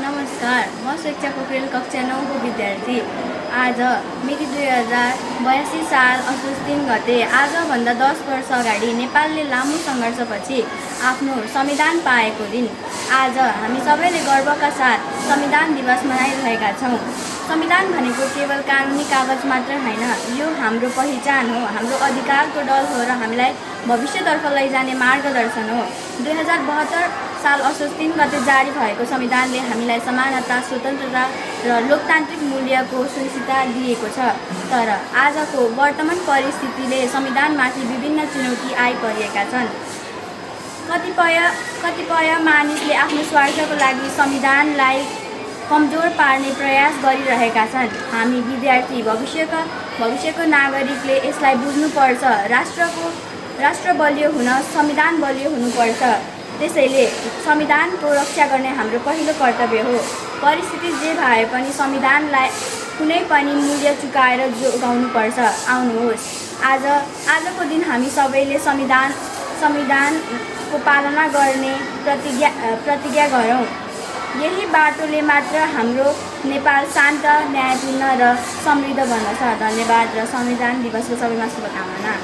नमस्कार, म शिक्षा पोखरेल कक्षा 9 को विद्यार्थी। आज मिति 2082 साल असोज 3 गते आजभन्दा 10 वर्ष अगाडि नेपालले लामो सङ्घर्षपछि आफ्नो संविधान पाएको दिन। आज हामी सबैले गर्वका साथ संविधान दिवस मनाइरहेका छौँ। संविधान भनेको केवल कानुनी कागज मात्र होइन, यो हाम्रो पहिचान हो, हाम्रो अधिकारको डल हो र हामीलाई भविष्यतर्फ लैजाने मार्गदर्शन हो। 2072 साल असोज 3 गते जारी भएको संविधानले हामीलाई समानता, स्वतन्त्रता र लोकतान्त्रिक मूल्यको सुनिश्चितता दिएको छ। तर आजको वर्तमान परिस्थितिले संविधानमाथि विभिन्न चुनौती आइपरेका छन्। कतिपय मानिसले आफ्नो स्वार्थको लागि संविधानलाई कमजोर पार्ने प्रयास गरिरहेका छन्। हामी विद्यार्थी, भविष्यको नागरिकले यसलाई बुझ्नुपर्छ। राष्ट्र बलियो हुन संविधान बलियो हुनुपर्छ। त्यसैले संविधानको रक्षा गर्ने हाम्रो पहिलो कर्तव्य हो। परिस्थिति जे भए पनि संविधानलाई कुनै पनि मूल्य चुकाएर जोगाउनुपर्छ। आउनुहोस्, आजको दिन हामी सबैले संविधानको पालना गर्ने प्रतिज्ञा गरौँ। यही बाटोले मात्र हाम्रो नेपाल शान्त, न्यायपूर्ण र समृद्ध बन्दछ। धन्यवाद र संविधान दिवसको सबैमा शुभकामना।